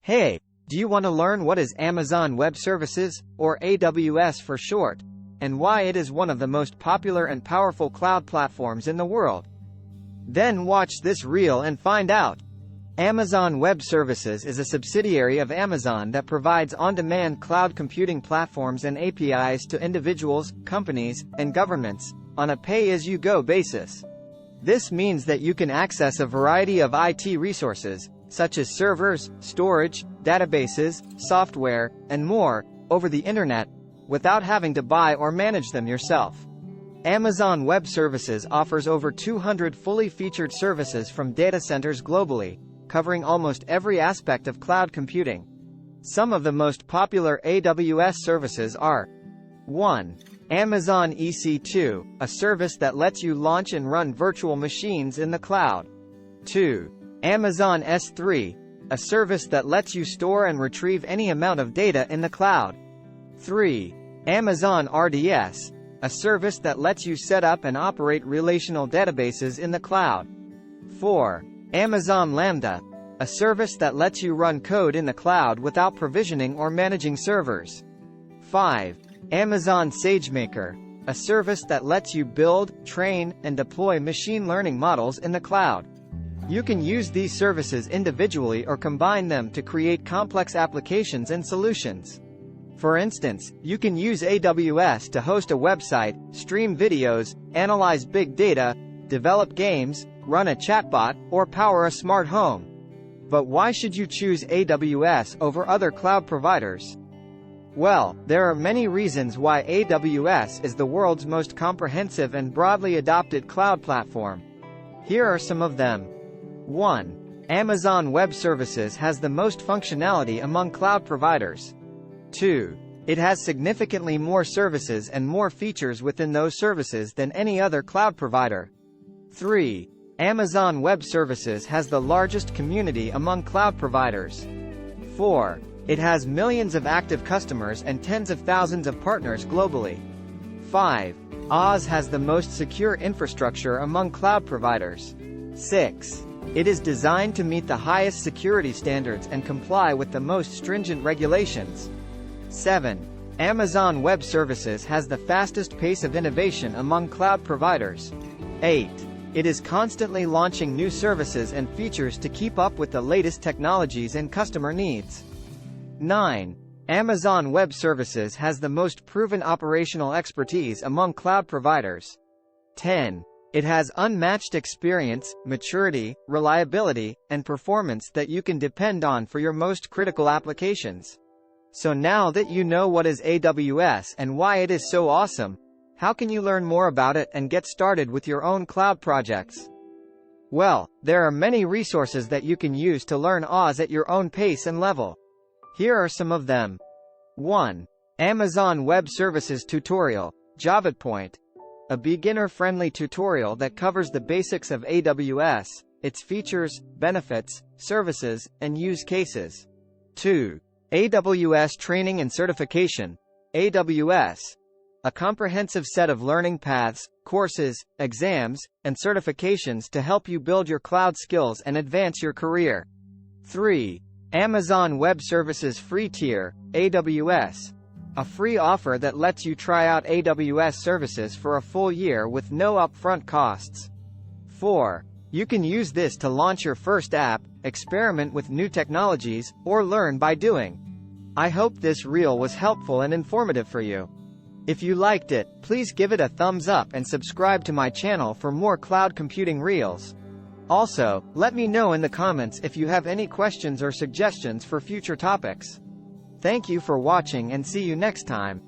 Hey, do you want to learn what is Amazon Web Services, or AWS for short, and why it is one of the most popular and powerful cloud platforms in the world? Then watch this reel and find out. Amazon Web Services is a subsidiary of Amazon that provides on-demand cloud computing platforms and APIs to individuals, companies, and governments, on a pay-as-you-go basis. This means that you can access a variety of IT resources, such as servers, storage, databases, software, and more, over the internet, without having to buy or manage them yourself. Amazon Web Services offers over 200 fully featured services from data centers globally, covering almost every aspect of cloud computing. Some of the most popular AWS services are: 1. Amazon EC2, a service that lets you launch and run virtual machines in the cloud. 2. Amazon S3, a service that lets you store and retrieve any amount of data in the cloud. 3. Amazon RDS, a service that lets you set up and operate relational databases in the cloud. 4. Amazon Lambda, a service that lets you run code in the cloud without provisioning or managing servers. 5. Amazon SageMaker, a service that lets you build, train, and deploy machine learning models in the cloud. You can use these services individually or combine them to create complex applications and solutions. For instance, you can use AWS to host a website, stream videos, analyze big data, develop games, run a chatbot, or power a smart home. But why should you choose AWS over other cloud providers? Well, there are many reasons why AWS is the world's most comprehensive and broadly adopted cloud platform. Here are some of them. 1. Amazon Web Services has the most functionality among cloud providers. 2. It has significantly more services and more features within those services than any other cloud provider. 3. Amazon Web Services has the largest community among cloud providers. 4. It has millions of active customers and tens of thousands of partners globally. 5. AWS has the most secure infrastructure among cloud providers. 6. It is designed to meet the highest security standards and comply with the most stringent regulations. 7. Amazon Web Services has the fastest pace of innovation among cloud providers. 8. It is constantly launching new services and features to keep up with the latest technologies and customer needs. 9. Amazon Web Services has the most proven operational expertise among cloud providers. 10. It has unmatched experience, maturity, reliability, and performance that you can depend on for your most critical applications. So now that you know what is AWS and why it is so awesome, how can you learn more about it and get started with your own cloud projects? Well, there are many resources that you can use to learn AWS at your own pace and level. Here are some of them. 1. Amazon Web Services Tutorial, JavaPoint. A beginner-friendly tutorial that covers the basics of AWS, its features, benefits, services, and use cases. 2. AWS Training and Certification, AWS. A comprehensive set of learning paths, courses, exams, and certifications to help you build your cloud skills and advance your career. 3. Amazon Web Services Free Tier, AWS. A free offer that lets you try out AWS services for a full year with no upfront costs. 4. You can use this to launch your first app, experiment with new technologies, or learn by doing. I hope this reel was helpful and informative for you. If you liked it, please give it a thumbs up and subscribe to my channel for more cloud computing reels. Also, let me know in the comments if you have any questions or suggestions for future topics. Thank you for watching and see you next time.